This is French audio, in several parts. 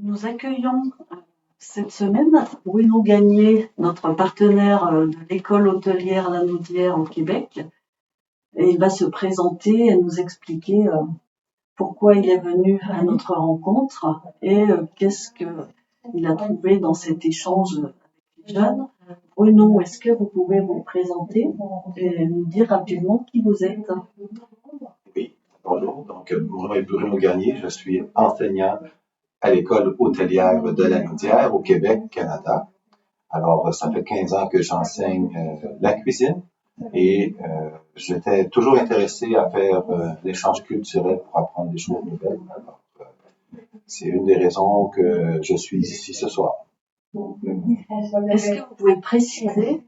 Nous accueillons cette semaine Bruno Gagné, notre partenaire de l'école hôtelière Lanaudière au Québec. Et il va se présenter et nous expliquer pourquoi il est venu à notre rencontre et qu'est-ce qu'il a trouvé dans cet échange avec les jeunes. Bruno, est-ce que vous pouvez vous présenter et nous dire rapidement qui vous êtes? Oui, bonjour. Donc, mon nom est Bruno Gagné. Je suis enseignant à l'école hôtelière de Lanaudière au Québec, Canada. Alors, ça fait 15 ans que j'enseigne la cuisine et j'étais toujours intéressé à faire l'échange culturel pour apprendre des choses nouvelles. Alors, c'est une des raisons que je suis ici ce soir. Est-ce que vous pouvez préciser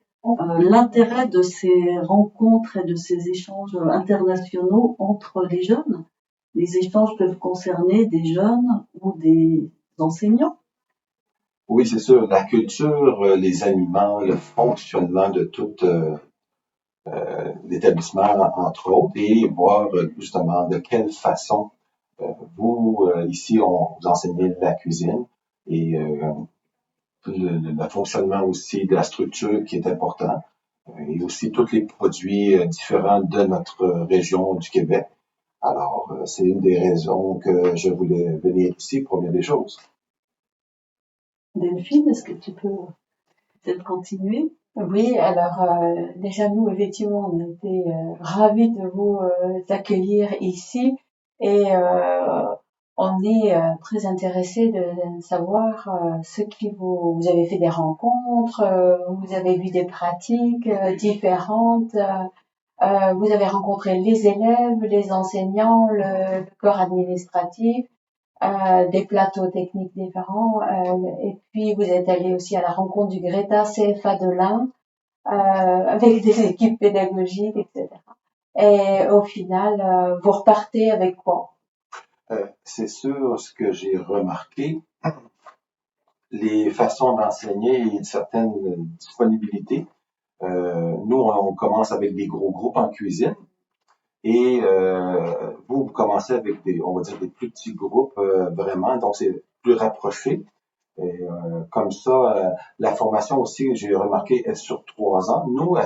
l'intérêt de ces rencontres et de ces échanges internationaux entre les jeunes? Les échanges peuvent concerner des jeunes ou des enseignants. Oui, c'est sûr. La culture, les aliments, le fonctionnement de tout l'établissement, entre autres, et voir justement de quelle façon vous, ici, vous enseignez la cuisine et le fonctionnement aussi de la structure qui est important et aussi tous les produits différents de notre région du Québec. Alors, c'est une des raisons que je voulais venir ici pour bien des choses. Delphine, est-ce que tu peux peut-être continuer? Oui, alors déjà nous, effectivement, on a été ravis de vous accueillir ici et on est très intéressés de savoir ce qui vous avez fait des rencontres, vous avez vu des pratiques différentes, vous avez rencontré les élèves, les enseignants, le corps administratif, des plateaux techniques différents, et puis vous êtes allé aussi à la rencontre du Greta CFA de l'Ain, avec des équipes pédagogiques, etc. Et au final, vous repartez avec quoi? C'est sûr, ce que j'ai remarqué, les façons d'enseigner et certaines disponibilités. Nous, on commence avec des gros groupes en cuisine et vous commencez avec on va dire, des plus petits groupes vraiment, donc c'est plus rapproché. Et comme ça, la formation aussi, j'ai remarqué, est sur 3 ans. Nous,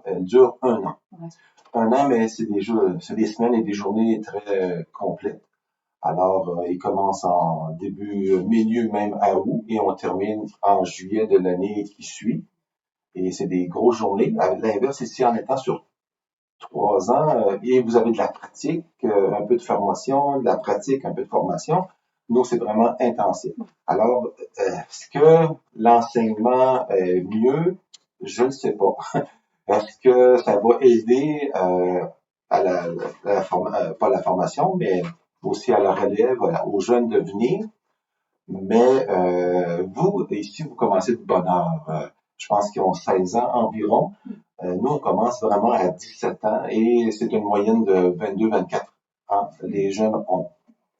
elle dure 1 an. Ouais. 1 an, mais c'est des semaines et des journées très complètes. Alors, il commence en milieu même à août et on termine en juillet de l'année qui suit. Et c'est des grosses journées. À l'inverse, ici, en étant sur 3 ans, et vous avez de la pratique, un peu de formation, de la pratique, un peu de formation. Nous, c'est vraiment intensif. Alors, est-ce que l'enseignement est mieux? Je ne sais pas. Est-ce que ça va aider à pas la formation, mais aussi à la relève, aux jeunes de venir? Mais vous, ici, vous commencez de bonne heure. Je pense qu'ils ont 16 ans environ. Nous, on commence vraiment à 17 ans et c'est une moyenne de 22-24 ans les jeunes ont.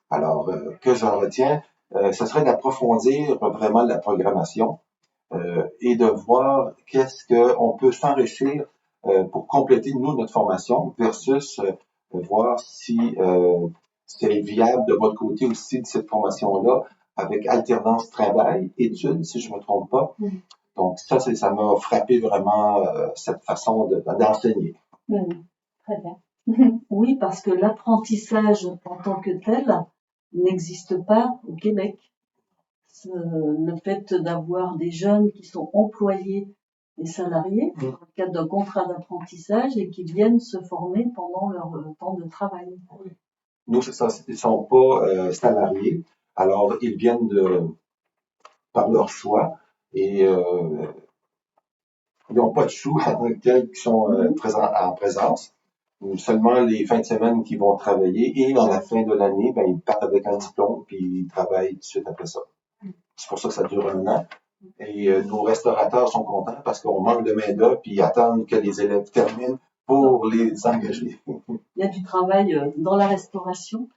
Alors, que j'en retiens, ce serait d'approfondir vraiment la programmation et de voir qu'est-ce qu'on peut s'enrichir pour compléter, nous, notre formation versus voir si c'est viable de votre côté aussi de cette formation-là avec alternance travail-études, si je me trompe pas. Donc, ça m'a frappé vraiment cette façon d'enseigner. Très bien. Oui, parce que l'apprentissage en tant que tel n'existe pas au Québec. Le fait d'avoir des jeunes qui sont employés et salariés dans le cadre d'un contrat d'apprentissage et qui viennent se former pendant leur temps de travail. Oui. Nous, c'est ça, ils sont pas salariés, alors ils viennent par leur choix et ils n'ont pas de sous en tant que tels qui sont en présence. Seulement les fins de semaine qu'ils vont travailler et à la fin de l'année, ben, ils partent avec un diplôme puis ils travaillent tout de suite après ça. C'est pour ça que ça dure 1 an. Et nos restaurateurs sont contents parce qu'on manque de main-d'œuvre puis ils attendent que les élèves terminent pour les engager. Il y a du travail dans la restauration.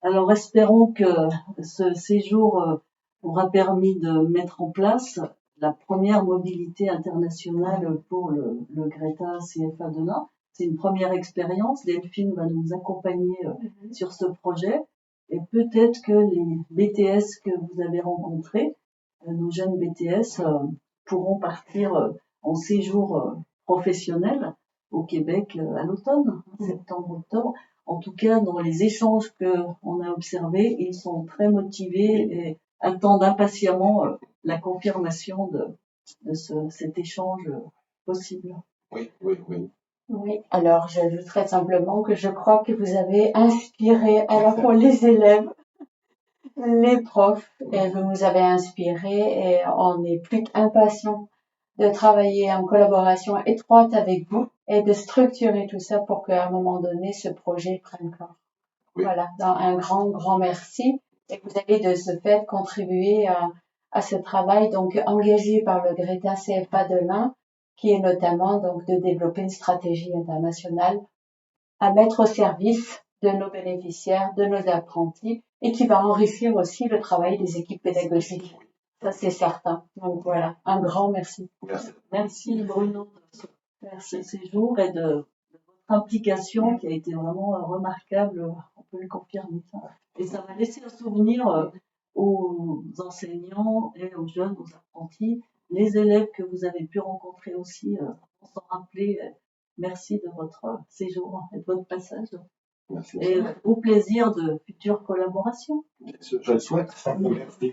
Alors espérons que ce séjour aura permis de mettre en place la première mobilité internationale pour le Greta CFA de l'Ain. C'est une première expérience. Delphine va nous accompagner sur ce projet. Et peut-être que les BTS que vous avez rencontrés, nos jeunes BTS, pourront partir en séjour professionnel au Québec à l'automne, septembre-octobre. En tout cas, dans les échanges qu'on a observés, ils sont très motivés et attendent impatiemment la confirmation de cet échange possible. Oui, oui, oui. Oui, alors j'ajouterais simplement que je crois que vous avez inspiré à la fois les élèves, les profs, et vous nous avez inspirés et on est plus qu'impatients de travailler en collaboration étroite avec vous et de structurer tout ça pour qu'à un moment donné, ce projet prenne corps. Oui. Voilà, donc un grand, grand merci. Et vous avez de ce fait contribué à ce travail donc engagé par le Greta CFA de l'Ain, qui est notamment donc de développer une stratégie internationale à mettre au service de nos bénéficiaires, de nos apprentis, et qui va enrichir aussi le travail des équipes pédagogiques. Ça, c'est certain. Donc voilà, un grand merci. Merci. Merci Bruno de ce séjour et de votre implication qui a été vraiment remarquable, on peut le confirmer. Et ça va laisser un souvenir aux enseignants et aux jeunes, aux apprentis, les élèves que vous avez pu rencontrer aussi, vont s'en rappeler. Merci de votre séjour et de votre passage. Merci. Et au plaisir de futures collaborations. Je le souhaite. Merci.